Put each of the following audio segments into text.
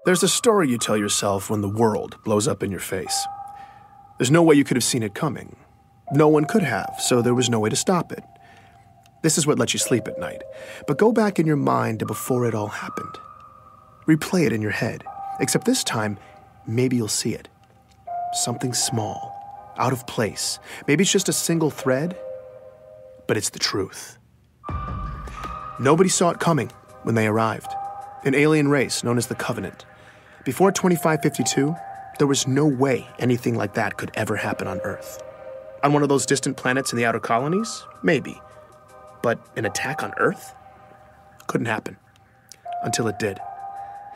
There's a story you tell yourself when the world blows up in your face. There's no way you could have seen it coming. No one could have, so there was no way to stop it. This is what lets you sleep at night. But go back in your mind to before it all happened. Replay it in your head, except this time, maybe you'll see it. Something small, out of place. Maybe it's just a single thread, but it's the truth. Nobody saw it coming when they arrived. An alien race known as the Covenant. Before 2552, there was no way anything like that could ever happen on Earth. On one of those distant planets in the outer colonies? Maybe. But an attack on Earth? Couldn't happen. Until it did.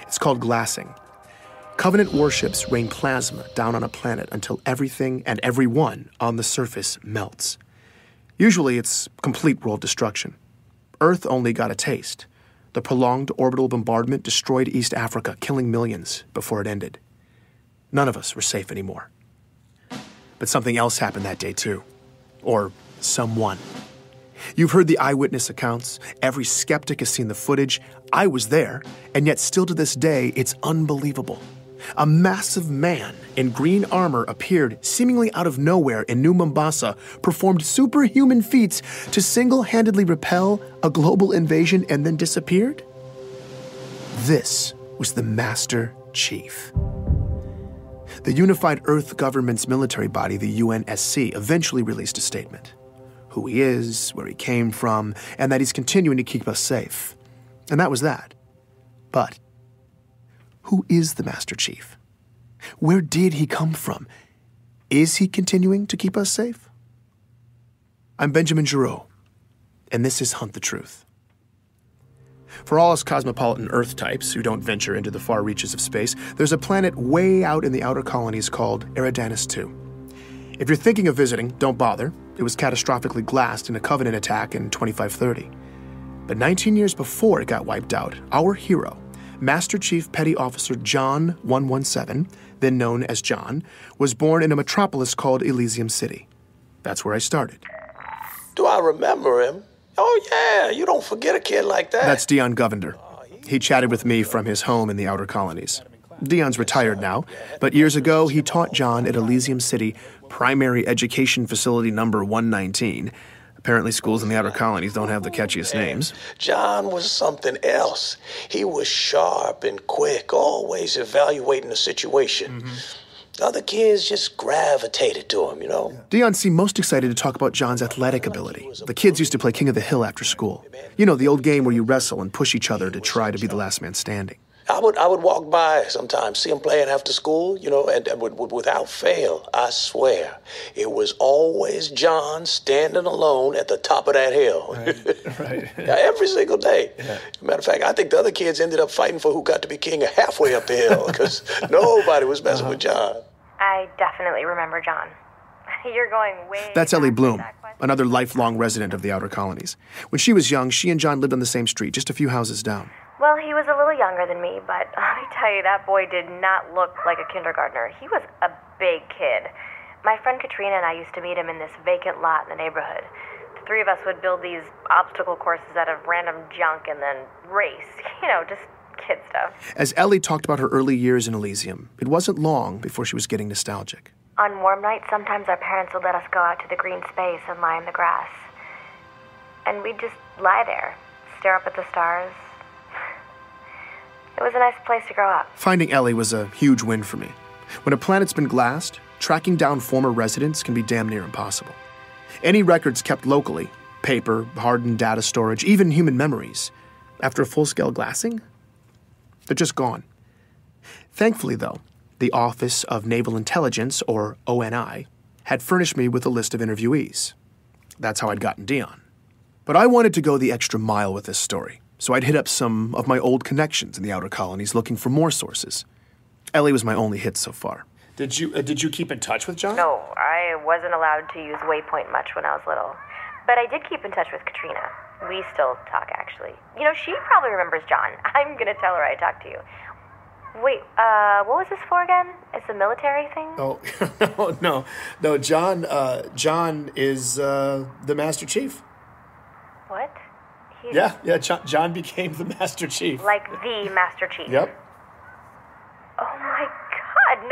It's called glassing. Covenant warships rain plasma down on a planet until everything and everyone on the surface melts. Usually it's complete world destruction. Earth only got a taste. The prolonged orbital bombardment destroyed East Africa, killing millions before it ended. None of us were safe anymore. But something else happened that day too. Or someone. You've heard the eyewitness accounts. Every skeptic has seen the footage. I was there, and yet still to this day, it's unbelievable. A massive man in green armor appeared seemingly out of nowhere in New Mombasa, performed superhuman feats to single-handedly repel a global invasion, and then disappeared? This was the Master Chief. The Unified Earth Government's military body, the UNSC, eventually released a statement. Who he is, where he came from, and that he's continuing to keep us safe. And that was that. But who is the Master Chief? Where did he come from? Is he continuing to keep us safe? I'm Benjamin Giroux, and this is Hunt the Truth. For all us cosmopolitan Earth types who don't venture into the far reaches of space, there's a planet way out in the outer colonies called Eridanus II. If you're thinking of visiting, don't bother. It was catastrophically glassed in a Covenant attack in 2530. But 19 years before it got wiped out, our hero, Master Chief Petty Officer John 117, then known as John, was born in a metropolis called Elysium City. That's where I started. Do I remember him? Oh, yeah, you don't forget a kid like that. That's Dion Govender. He chatted with me from his home in the outer colonies. Dion's retired now, but years ago he taught John at Elysium City Primary Education Facility number 119. Apparently schools in the outer colonies don't have the catchiest names. John was something else. He was sharp and quick, always evaluating the situation. Other kids just gravitated to him, you know? Dion seemed most excited to talk about John's athletic ability. The kids used to play King of the Hill after school. You know, the old game where you wrestle and push each other to try to be the last man standing. I would walk by sometimes, see him playing after school, you know, and without fail, I swear, it was always John standing alone at the top of that hill. Right. Every single day. Yeah. Matter of fact, I think the other kids ended up fighting for who got to be king halfway up the hill, because nobody was messing with John. I definitely remember John. You're going way... That's Ellie Bloom, another lifelong resident of the outer colonies. When she was young, she and John lived on the same street, just a few houses down. Well, he was a little younger than me, but let me tell you, that boy did not look like a kindergartner. He was a big kid. My friend Katrina and I used to meet him in this vacant lot in the neighborhood. The three of us would build these obstacle courses out of random junk and then race. You know, just kid stuff. As Ellie talked about her early years in Elysium, it wasn't long before she was getting nostalgic. On warm nights, sometimes our parents would let us go out to the green space and lie in the grass. And we'd just lie there, stare up at the stars. It was a nice place to grow up. Finding Ellie was a huge win for me. When a planet's been glassed, tracking down former residents can be damn near impossible. Any records kept locally, paper, hardened data storage, even human memories, after a full-scale glassing, they're just gone. Thankfully, though, the Office of Naval Intelligence, or ONI, had furnished me with a list of interviewees. That's how I'd gotten Dion. But I wanted to go the extra mile with this story. So I'd hit up some of my old connections in the outer colonies looking for more sources. Ellie was my only hit so far. Did you keep in touch with John? No, I wasn't allowed to use Waypoint much when I was little. But I did keep in touch with Katrina. We still talk, actually. You know, she probably remembers John. I'm gonna tell her I talked to you. Wait, what was this for again? It's a military thing? Oh, no, John is the Master Chief. What? Yeah, John became the Master Chief. Like the Master Chief? Yep.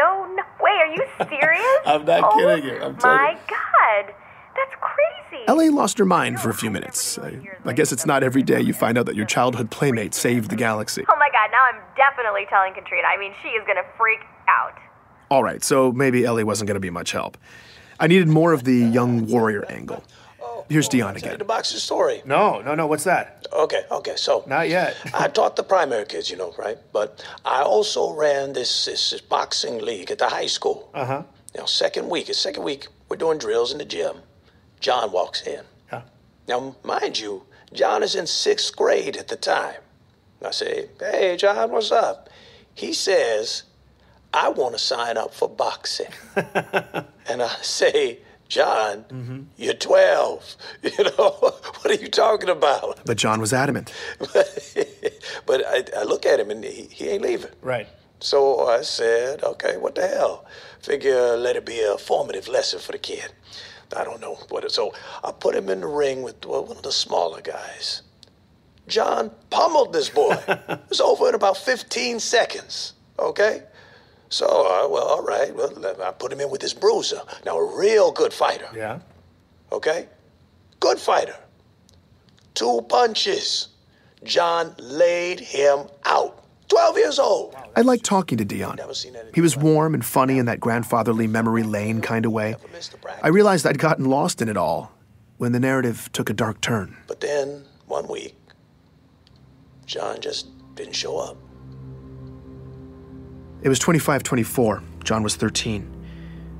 no way. Are you serious? I'm not kidding you. I'm telling my you. God. That's crazy. Ellie lost her mind for a few minutes. I guess it's not every day you find out that your childhood playmate saved the galaxy. Oh my God, now I'm definitely telling Katrina. I mean, she is going to freak out. All right, so maybe Ellie wasn't going to be much help. I needed more of the young warrior angle. Here's Dion Tell you again. the boxing story. No, what's that? Okay, so. Not yet. I taught the primary kids, right? But I also ran this boxing league at the high school. Uh-huh. Second week, we're doing drills in the gym. John walks in. Huh? Now, mind you, John is in 6th grade at the time. I say, hey, John, what's up? He says, I want to sign up for boxing. And I say, John, you're 12. What are you talking about? But John was adamant. But I look at him and he ain't leaving. Right. So I said, okay, what the hell? Figure let it be a formative lesson for the kid. I don't know what it. So I put him in the ring with one of the smaller guys. John pummeled this boy. It was over in about 15 seconds. Okay? So, all right. Well, I put him in with this bruiser. Now, a real good fighter. Yeah. Okay? Good fighter. 2 punches. John laid him out. 12 years old. I liked talking to Dion. He was warm and funny in that grandfatherly memory lane kind of way. I realized I'd gotten lost in it all when the narrative took a dark turn. But then, one week, John just didn't show up. It was 25-24. John was 13.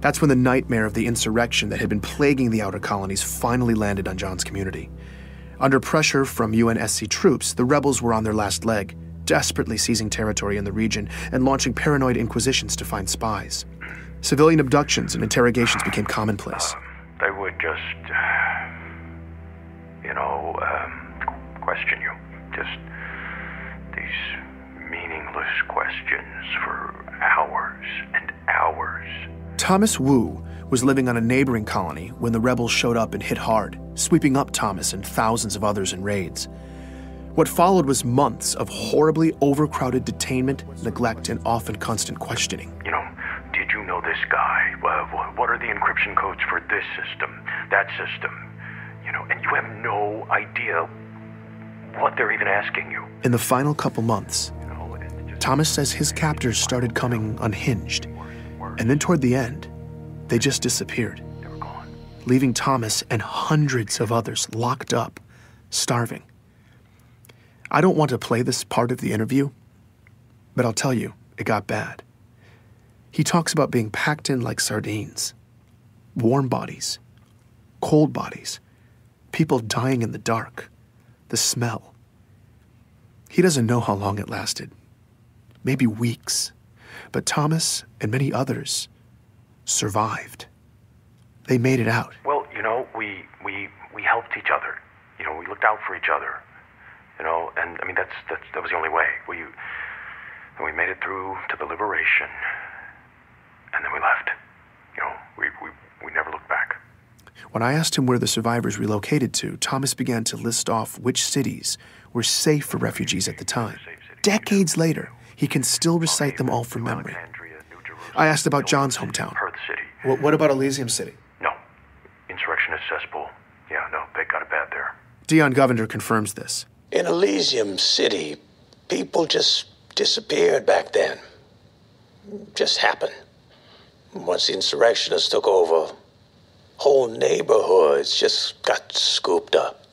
That's when the nightmare of the insurrection that had been plaguing the outer colonies finally landed on John's community. Under pressure from UNSC troops, the rebels were on their last leg, desperately seizing territory in the region and launching paranoid inquisitions to find spies. Civilian abductions and interrogations became commonplace. They would just, question you. Just these meaningless questions for hours and hours. Thomas Wu was living on a neighboring colony when the rebels showed up and hit hard, sweeping up Thomas and thousands of others in raids. What followed was months of horribly overcrowded detainment, neglect, and often constant questioning. Did you know this guy? What are the encryption codes for this system, that system? And you have no idea what they're even asking you. In the final couple months, Thomas says his captors started coming unhinged. And then toward the end, they just disappeared, leaving Thomas and hundreds of others locked up, starving. I don't want to play this part of the interview, but I'll tell you, it got bad. He talks about being packed in like sardines, warm bodies, cold bodies, people dying in the dark, the smell. He doesn't know how long it lasted, maybe weeks, but Thomas and many others survived. They made it out. Well, we helped each other. We looked out for each other. And I mean that was the only way. We made it through to the liberation, and then we left. We never looked back. When I asked him where the survivors relocated to, Thomas began to list off which cities were safe for refugees at the time. Decades later, he can still recite them all from memory. I asked about John's hometown. Perth City. What about Elysium City? No. Insurrectionist cesspool. Yeah, no, they got it bad there. Dion Govender confirms this. In Elysium City, people just disappeared back then. Just happened. Once the insurrectionists took over, whole neighborhoods just got scooped up.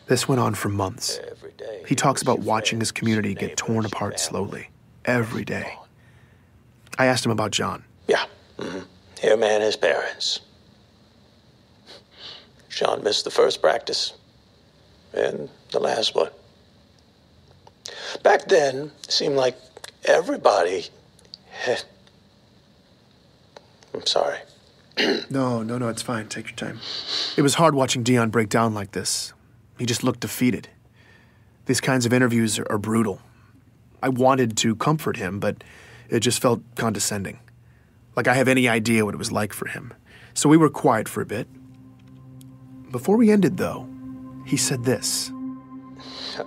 This went on for months. Every day. He talks about watching his community get torn apart slowly, every day. I asked him about John. Yeah. Him and his parents. Sean missed the first practice and the last one. Back then, it seemed like everybody had... I'm sorry. No, it's fine. Take your time. It was hard watching Dion break down like this. He just looked defeated. These kinds of interviews are brutal. I wanted to comfort him, but it just felt condescending. Like I have any idea what it was like for him. So we were quiet for a bit. Before we ended, though, he said this.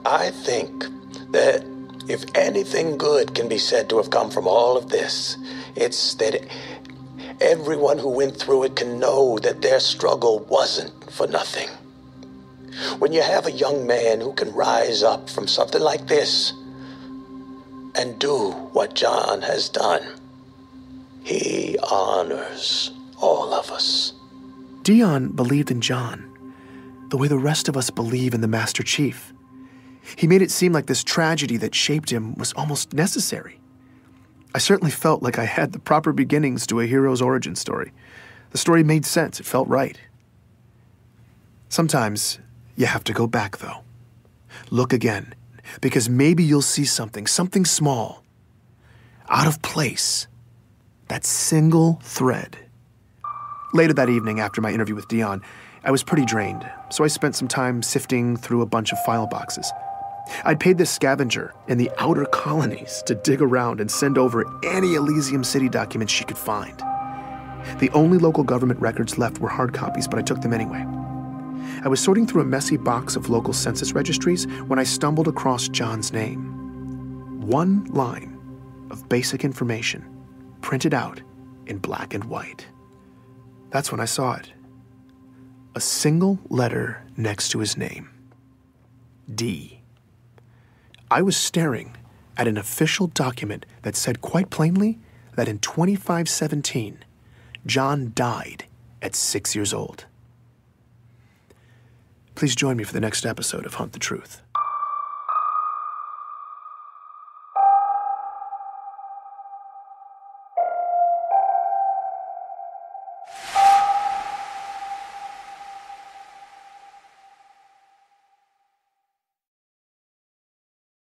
I think that If anything good can be said to have come from all of this, it's that everyone who went through it can know that their struggle wasn't for nothing. When you have a young man who can rise up from something like this and do what John has done, he honors all of us. Dion believed in John, the way the rest of us believe in the Master Chief. He made it seem like this tragedy that shaped him was almost necessary. I certainly felt like I had the proper beginnings to a hero's origin story. The story made sense. It felt right. Sometimes you have to go back, though. Look again, because maybe you'll see something small, out of place, that single thread. Later that evening, after my interview with Dion, I was pretty drained, so I spent some time sifting through a bunch of file boxes. I'd paid this scavenger in the outer colonies to dig around and send over any Elysium City documents she could find. The only local government records left were hard copies, but I took them anyway. I was sorting through a messy box of local census registries when I stumbled across John's name. One line of basic information, printed out in black and white. That's when I saw it. A single letter next to his name. D. I was staring at an official document that said quite plainly that in 2517, John died at 6 years old. Please join me for the next episode of Hunt the Truth.